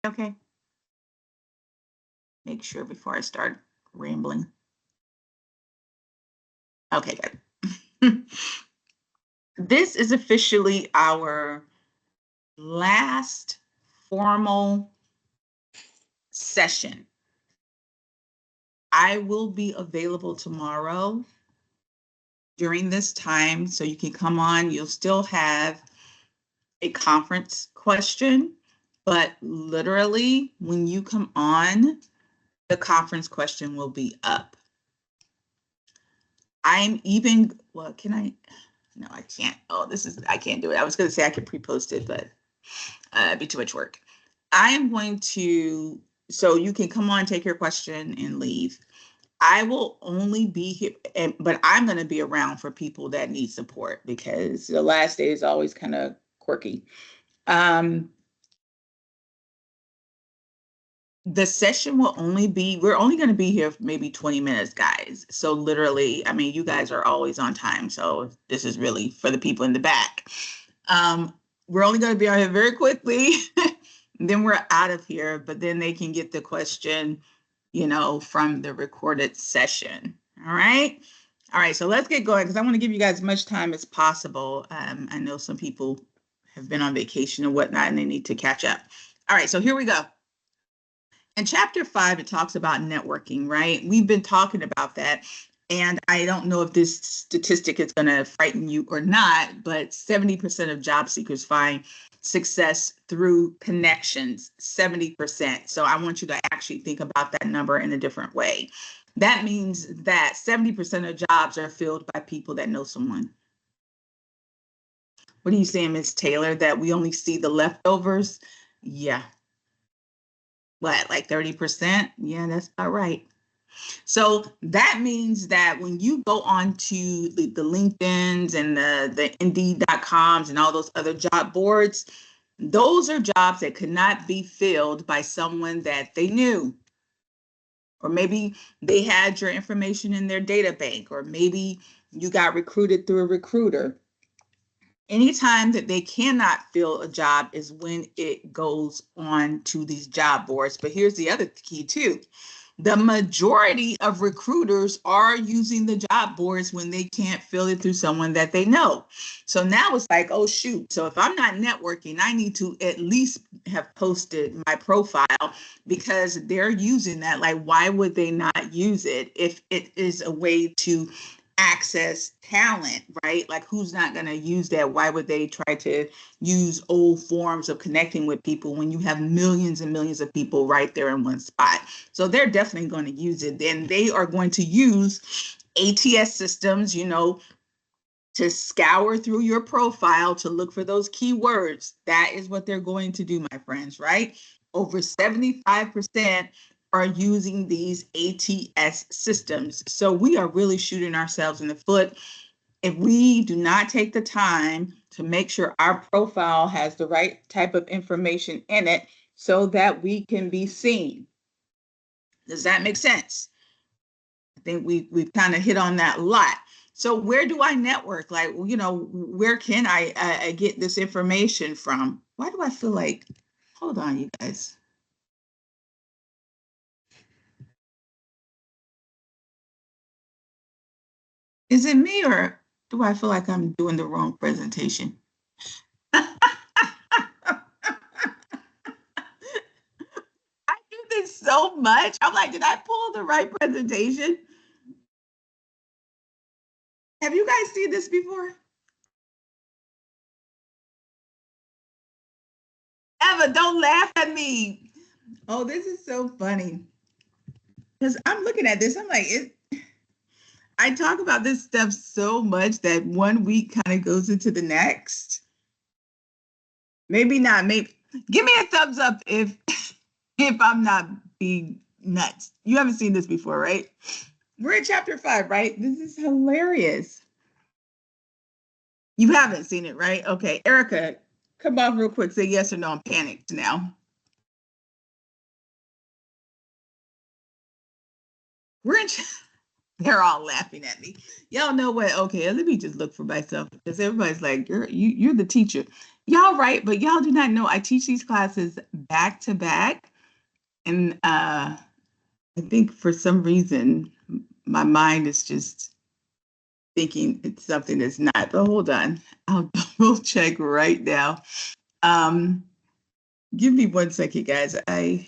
Okay. Make sure before I start rambling. Okay, good. This is officially our last formal session. I will be available tomorrow during this time, so you can come on. You'll still have a conference question, but literally when you come on, the conference question will be up. I'm even, well, can I? No, I can't. Oh, I can't do it. I was going to say I could pre-post it, but it'd be too much work. I am going to, so you can come on, take your question and leave. I will only be here, but I'm going to be around for people that need support because the last day is always kind of quirky. The session will only be, we're only going to be here for maybe 20 minutes, guys. So literally, I mean, you guys are always on time. So this is really for the people in the back. We're only going to be out here very quickly. Then we're out of here, but then they can get the question, from the recorded session. All right. All right. So let's get going because I want to give you guys as much time as possible. I know some people have been on vacation and whatnot, and they need to catch up. All right. So here we go. In chapter 5, it talks about networking, right? We've been talking about that. And I don't know if this statistic is going to frighten you or not, but 70% of job seekers find success through connections, 70%. So I want you to actually think about that number in a different way. That means that 70% of jobs are filled by people that know someone. What are you saying, Ms. Taylor, that we only see the leftovers? Yeah. What, like 30%? Yeah, that's about right. So that means that when you go on to the LinkedIn's and the Indeed.coms and all those other job boards, those are jobs that could not be filled by someone that they knew. Or maybe they had your information in their data bank, or maybe you got recruited through a recruiter. Anytime that they cannot fill a job is when it goes on to these job boards. But here's the other key too. The majority of recruiters are using the job boards when they can't fill it through someone that they know. So now it's like, oh, shoot. So if I'm not networking, I need to at least have posted my profile because they're using that. Like, why would they not use it if it is a way to access talent, right? Like, who's not going to use that? Why would they try to use old forms of connecting with people when you have millions and millions of people right there in one spot? So they're definitely going to use it. Then they are going to use ATS systems, to scour through your profile to look for those keywords. That is what they're going to do, my friends, right? Over 75% are using these ATS systems. So we are really shooting ourselves in the foot if we do not take the time to make sure our profile has the right type of information in it so that we can be seen. Does that make sense? I think we've kind of hit on that a lot. So where do I network? Like, where can I get this information from? Why do I feel like, hold on, you guys. Is it me or do I feel like I'm doing the wrong presentation? I do this so much. I'm like, did I pull the right presentation? Have you guys seen this before? Eva, don't laugh at me. Oh, this is so funny. Because I'm looking at this, I'm like, I talk about this stuff so much that one week kind of goes into the next. Maybe not. Maybe give me a thumbs up if if I'm not being nuts. You haven't seen this before, right? We're in chapter 5, right? This is hilarious. You haven't seen it, right? Okay, Erica, come off real quick. Say yes or no. I'm panicked now. We're in. They're all laughing at me. Y'all know what? Okay, let me just look for myself because everybody's like, you're the teacher. Y'all right, but y'all do not know I teach these classes back to back. And I think for some reason, my mind is just thinking it's something that's not. But hold on, I'll double check right now. Um, Give me 1 second, guys. I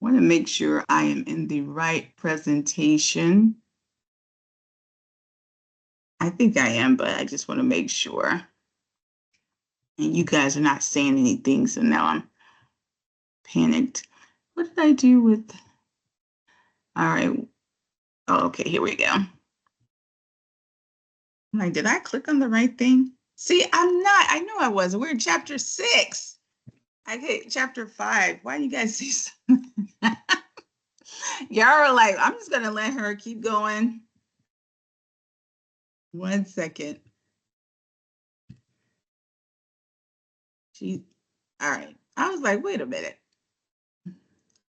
want to make sure I am in the right presentation. I think I am, but I just want to make sure. And you guys are not saying anything, so now I'm panicked. What did I do with? All right. Oh, okay, here we go. Like, did I click on the right thing? See, I'm not. I know I wasn't. We're in chapter 6. I hit chapter 5. Why do you guys say something? Y'all are like, I'm just gonna let her keep going. 1 second. All right. I was like, wait a minute. Let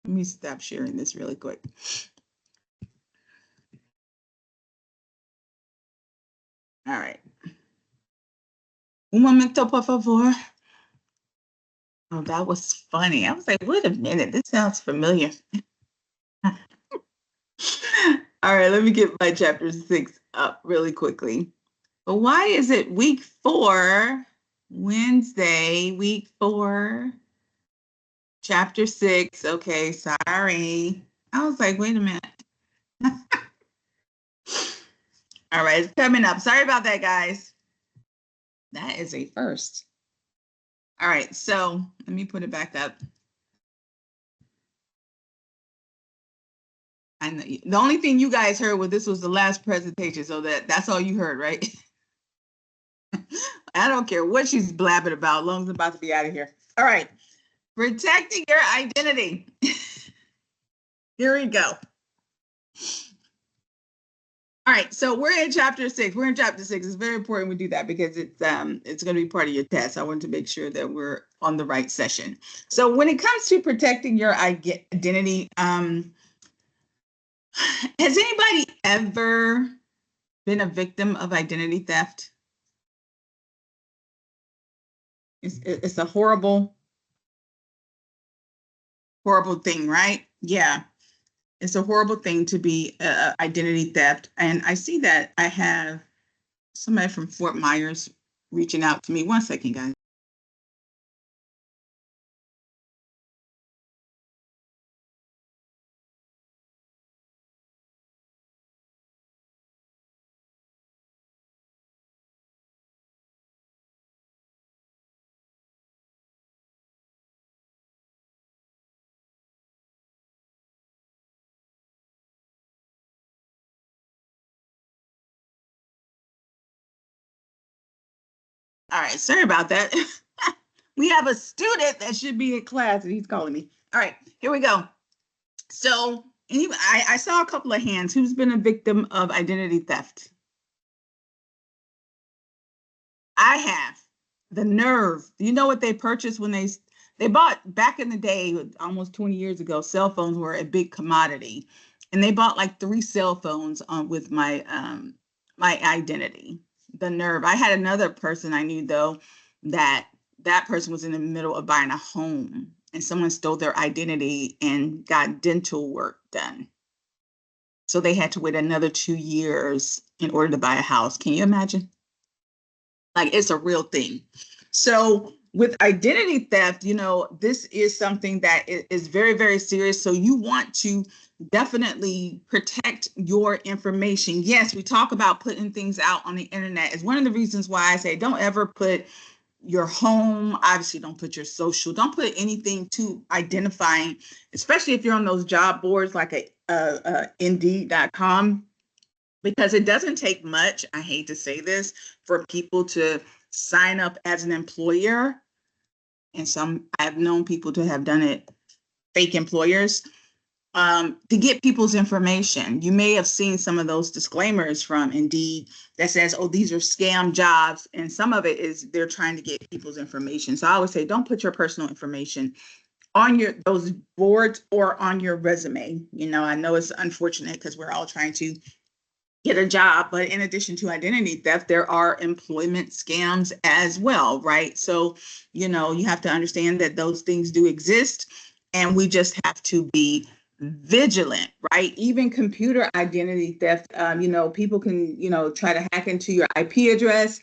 me stop sharing this really quick. All right. Un momento, por favor. Oh, that was funny. I was like, wait a minute. This sounds familiar. All right, let me get my chapter 6 up really quickly. But why is it week 4, Wednesday, week 4, chapter 6? Okay, sorry. I was like, wait a minute. All right, it's coming up. Sorry about that, guys. That is a first. All right, so let me put it back up. And the only thing you guys heard was this was the last presentation, so that's all you heard, right? I don't care what she's blabbing about, as long as I'm about to be out of here. All right, protecting your identity. Here we go. All right, so we're in chapter 6. We're in chapter 6. It's very important we do that because it's going to be part of your test. I want to make sure that we're on the right session. So when it comes to protecting your identity, has anybody ever been a victim of identity theft? It's a horrible, horrible thing, right? Yeah. It's a horrible thing to be identity theft. And I see that I have somebody from Fort Myers reaching out to me. 1 second, guys. All right, sorry about that. We have a student that should be in class and he's calling me. All right, here we go. So anyway, I saw a couple of hands. Who's been a victim of identity theft? I have. The nerve. Do you know what they purchased when they bought back in the day, almost 20 years ago, cell phones were a big commodity. And they bought like 3 cell phones with my identity. The nerve. I had another person I knew though that person was in the middle of buying a home and someone stole their identity and got dental work done. So they had to wait another 2 years in order to buy a house. Can you imagine? Like it's a real thing. So with identity theft, this is something that is very, very serious. So you want to definitely protect your information. Yes, we talk about putting things out on the internet. It's one of the reasons why I say don't ever put your home, obviously don't put your social, don't put anything too identifying, especially if you're on those job boards like Indeed.com, because it doesn't take much, I hate to say this, for people to sign up as an employer. And I've known people to have done it, fake employers, to get people's information. You may have seen some of those disclaimers from Indeed that says, oh, these are scam jobs. And some of it is they're trying to get people's information. So I always say, don't put your personal information on those boards or on your resume. I know it's unfortunate because we're all trying to get a job. But in addition to identity theft, there are employment scams as well, right? So, you have to understand that those things do exist, and we just have to be vigilant, right? Even computer identity theft, people can, try to hack into your IP address.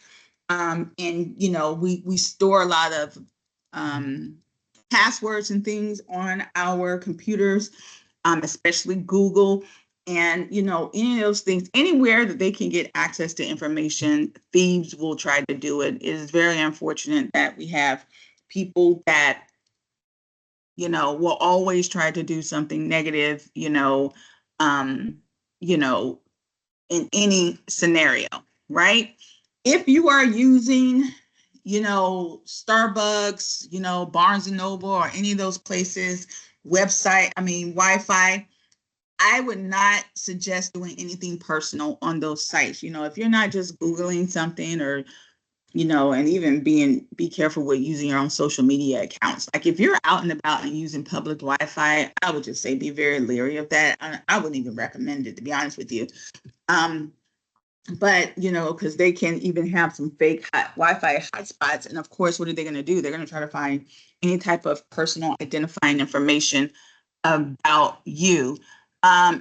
And, we store a lot of passwords and things on our computers, especially Google. And, any of those things, anywhere that they can get access to information, thieves will try to do it. It is very unfortunate that we have people that, will always try to do something negative, um, you know, in any scenario, right? If you are using, Starbucks, Barnes and Noble, or any of those places, Wi-Fi, I would not suggest doing anything personal on those sites. If you're not just Googling something, or, and even be careful with using your own social media accounts. Like if you're out and about and using public Wi-Fi, I would just say be very leery of that. I wouldn't even recommend it, to be honest with you. But because they can even have some fake Wi-Fi hotspots, and of course, what are they going to do? They're going to try to find any type of personal identifying information about you.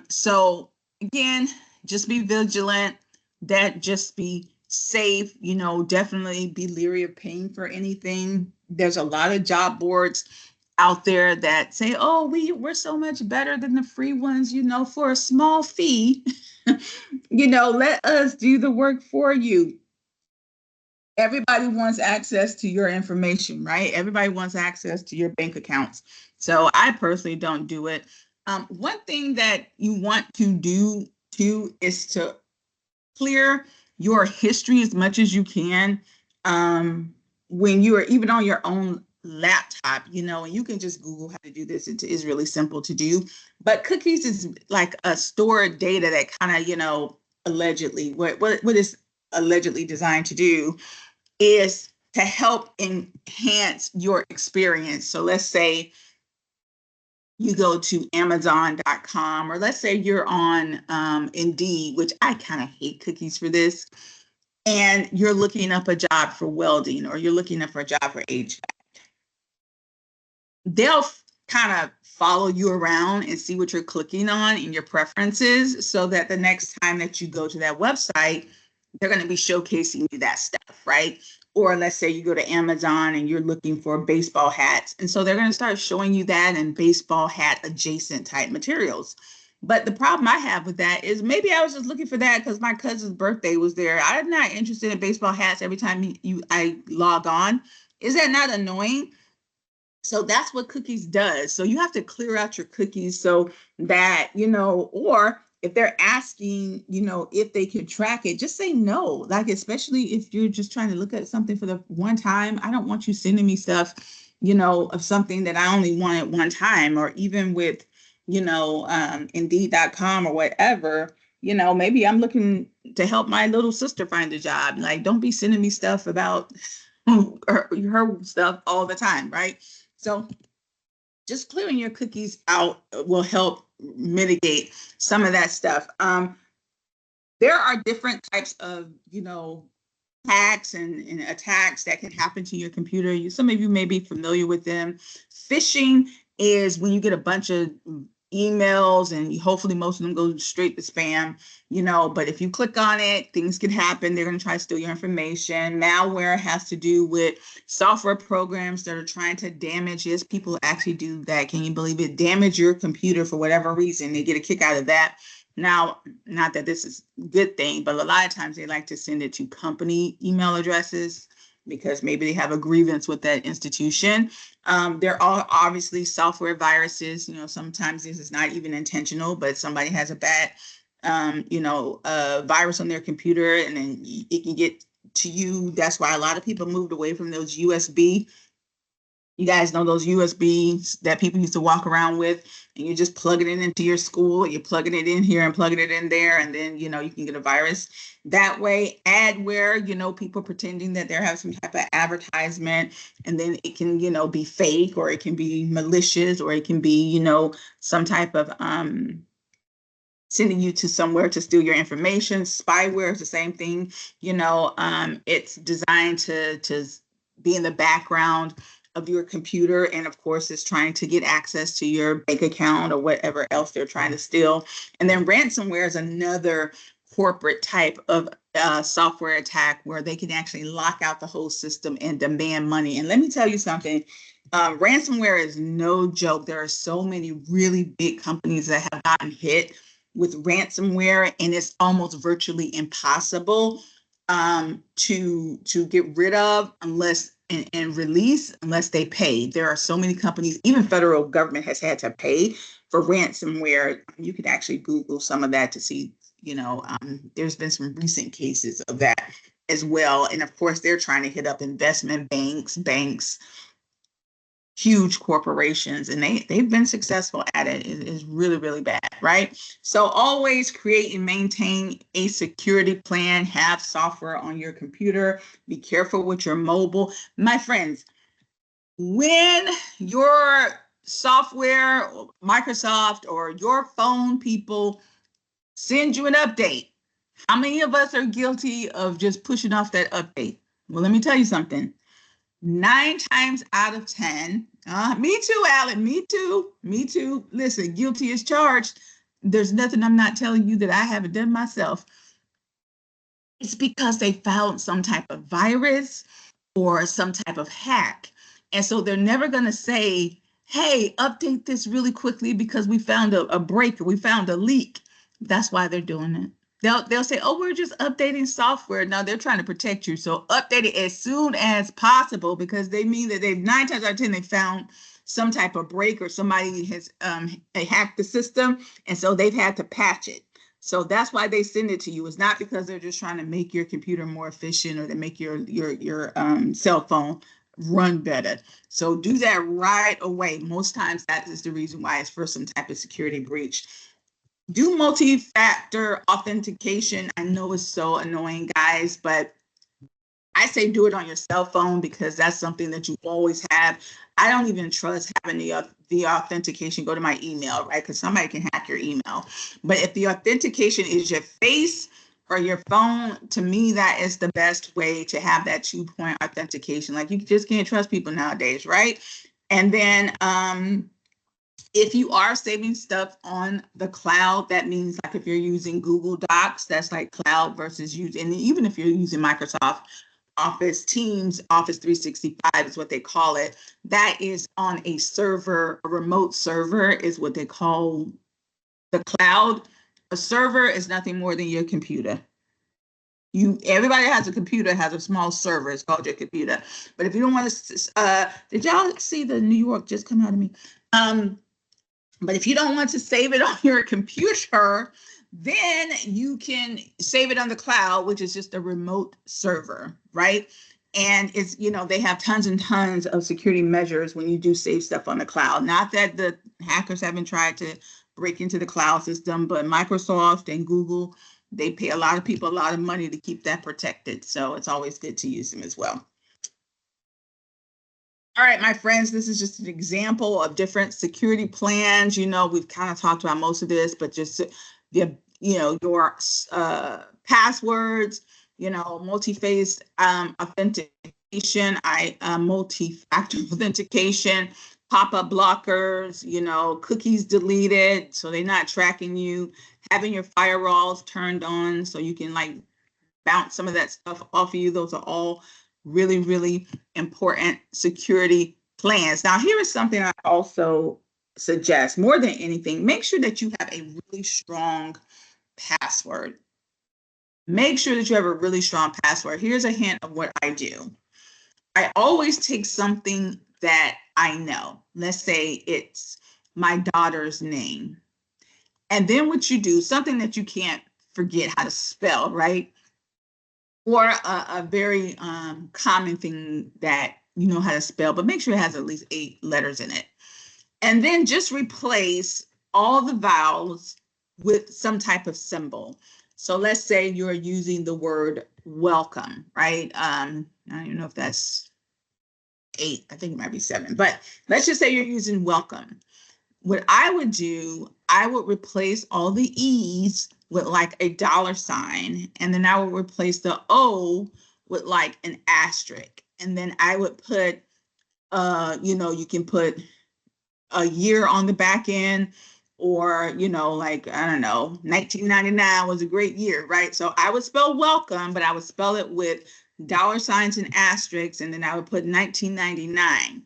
So again, just be vigilant. That just be safe. Definitely be leery of paying for anything. There's a lot of job boards out there that say, "Oh, we're so much better than the free ones. For a small fee." Let us do the work for you. Everybody wants access to your information, right? Everybody wants access to your bank accounts. So I personally don't do it. One thing that you want to do too is to clear your history as much as you can. When you are even on your own laptop, and you can just Google how to do this. It is really simple to do. But cookies is like a stored data that kind of, allegedly, what is allegedly designed to do is to help enhance your experience. So let's say you go to Amazon.com, or let's say you're on Indeed, which I kind of hate cookies for this, and you're looking up a job for welding, or you're looking up for a job for HVAC. They'll kind of follow you around and see what you're clicking on and your preferences, so that the next time that you go to that website, they're going to be showcasing you that stuff, right? Or let's say you go to Amazon and you're looking for baseball hats. And so they're going to start showing you that and baseball hat adjacent type materials. But the problem I have with that is maybe I was just looking for that because my cousin's birthday was there. I'm not interested in baseball hats every time I log on. Is that not annoying? So that's what cookies does. So you have to clear out your cookies so that, or if they're asking, if they can track it, just say no. Like, especially if you're just trying to look at something for the one time. I don't want you sending me stuff, of something that I only want at one time, or even with, Indeed.com or whatever. Maybe I'm looking to help my little sister find a job. Like, don't be sending me stuff about her stuff all the time, right? So just clearing your cookies out will help mitigate some of that stuff. There are different types of, hacks and attacks that can happen to your computer. Some of you may be familiar with them. Phishing is when you get a bunch of emails, and hopefully most of them go straight to spam, but if you click on it, things can happen. They're going to try to steal your information. Malware has to do with software programs that are trying to damage. Yes, people actually do that. Can you believe it? Damage your computer for whatever reason. They get a kick out of that. Now, not that this is a good thing, but a lot of times they like to send it to company email addresses because maybe they have a grievance with that institution. There are obviously software viruses. Sometimes this is not even intentional, but somebody has a bad, virus on their computer, and then it can get to you. That's why a lot of people moved away from those USB. You guys know those USBs that people used to walk around with, and you're just plugging it into your school. You're plugging it in here and plugging it in there, and then, you can get a virus that way. Adware, people pretending that they're having some type of advertisement, and then it can, be fake, or it can be malicious, or it can be, some type of sending you to somewhere to steal your information. Spyware is the same thing. It's designed to be in the background of your computer, and of course it's trying to get access to your bank account or whatever else they're trying to steal. And then ransomware is another corporate type of software attack where they can actually lock out the whole system and demand money. And let me tell you something, ransomware is no joke. There are so many really big companies that have gotten hit with ransomware, and it's almost virtually impossible to get rid of unless and release unless they pay. There are so many companies, even federal government has had to pay for ransomware. You could actually Google some of that to see, there's been some recent cases of that as well. And of course, they're trying to hit up investment banks, huge corporations, and they've been successful at it. It is really, really bad, right? So always create and maintain a security plan, have software on your computer, be careful with your mobile. My friends, when your software, Microsoft or your phone people send you an update, how many of us are guilty of just pushing off that update? Well, let me tell you something. 9 times out of 10, me too, Alan, me too. Listen, guilty as charged. There's nothing I'm not telling you that I haven't done myself. It's because they found some type of virus or some type of hack. And so they're never going to say, hey, update this really quickly because we found a break, or we found a leak. That's why they're doing it. They'll say, oh, we're just updating software. No, they're trying to protect you. So update it as soon as possible, because they mean that 9 times out of 10, they found some type of break, or somebody has hacked the system. And so they've had to patch it. So that's why they send it to you. It's not because they're just trying to make your computer more efficient or to make your cell phone run better. So do that right away. Most times that is the reason why it's for some type of security breach. Do multi-factor authentication. I know it's so annoying, guys, but I say do it on your cell phone because that's something that you always have. I don't even trust having the authentication go to my email, right? Because somebody can hack your email. But if the authentication is your face or your phone, to me, that is the best way to have that 2-point authentication. Like, you just can't trust people nowadays, right? And then if you are saving stuff on the cloud, that means like if you're using Google Docs, that's like cloud versus using, and even if you're using Microsoft Office Teams, Office 365 is what they call it. That is on a server, a remote server is what they call the cloud. A server is nothing more than your computer. Everybody has a computer, has a small server. It's called your computer. But if you don't want to, did y'all see the New York just come out of me? But if you don't want to save it on your computer, then you can save it on the cloud, which is just a remote server, right? And it's, they have tons and tons of security measures when you do save stuff on the cloud. Not that the hackers haven't tried to break into the cloud system, but Microsoft and Google, they pay a lot of people a lot of money to keep that protected. So it's always good to use them as well. All right, my friends, this is just an example of different security plans. We've kind of talked about most of this, but just your passwords, multi-phase authentication, multi-factor authentication, pop-up blockers, cookies deleted so they're not tracking you, having your firewalls turned on so you can like bounce some of that stuff off of you. Those are all really, really important security plans. Now, here is something I also suggest more than anything. Make sure that you have a really strong password. Make sure that you have a really strong password. Here's a hint of what I do. I always take something that I know. Let's say it's my daughter's name. And then what you do, something that you can't forget how to spell, right? Or a very common thing that you know how to spell, but make sure it has at least 8 letters in it. And then just replace all the vowels with some type of symbol. So let's say you're using the word welcome, right? I don't even know if that's 8. I think it might be 7, but let's just say you're using welcome. what I would do, I would replace all the E's with like a dollar sign, and then I would replace the O with like an asterisk. And then I would put, you can put a year on the back end, or, like, I don't know, 1999 was a great year, right? So I would spell welcome, but I would spell it with dollar signs and asterisks, and then I would put 1999.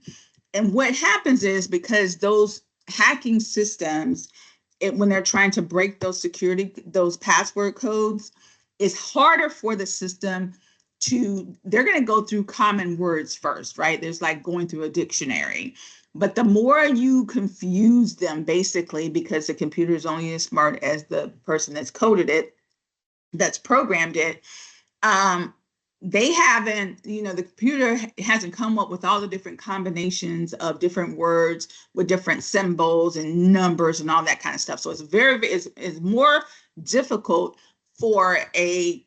And what happens is, because those hacking systems, when they're trying to break those password codes, it's harder for the system they're going to go through common words first, right? There's like going through a dictionary. But the more you confuse them, basically, because the computer is only as smart as the person that's coded it, that's programmed it, they haven't, the computer hasn't come up with all the different combinations of different words with different symbols and numbers and all that kind of stuff. So it's more difficult for a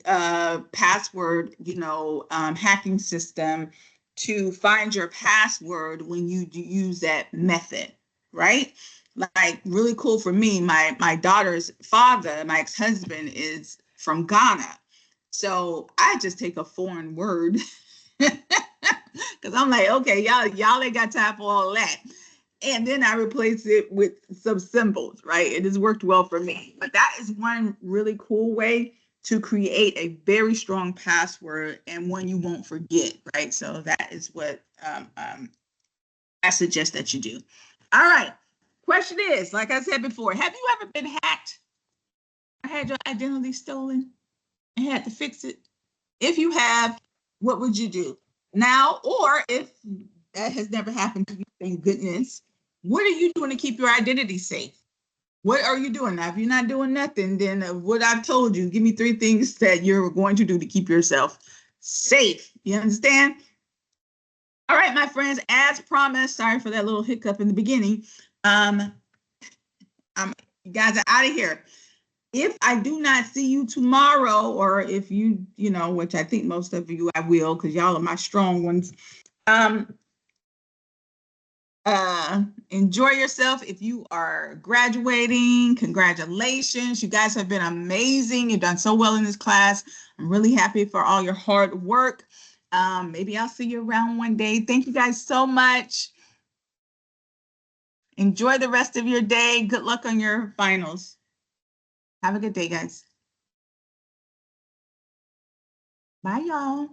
password, hacking system to find your password when you use that method, right? Like, really cool for me, my daughter's father, my ex-husband, is from Ghana. So I just take a foreign word because I'm like, okay, y'all ain't got time for all that. And then I replace it with some symbols, right? It has worked well for me. But that is one really cool way to create a very strong password and one you won't forget, right? So that is what I suggest that you do. All right. Question is, like I said before, have you ever been hacked or had your identity stolen and had to fix it? If you have, what would you do now? Or if that has never happened to you, thank goodness, what are you doing to keep your identity safe? What are you doing? Now, if you're not doing nothing, then what I've told you, give me 3 things that you're going to do to keep yourself safe. You understand? All right, my friends, as promised, sorry for that little hiccup in the beginning. You guys are out of here. If I do not see you tomorrow, or if you, which I think most of you I will, because y'all are my strong ones, enjoy yourself. If you are graduating, congratulations. You guys have been amazing. You've done so well in this class. I'm really happy for all your hard work. Maybe I'll see you around one day. Thank you guys so much. Enjoy the rest of your day. Good luck on your finals. Have a good day, guys. Bye, y'all.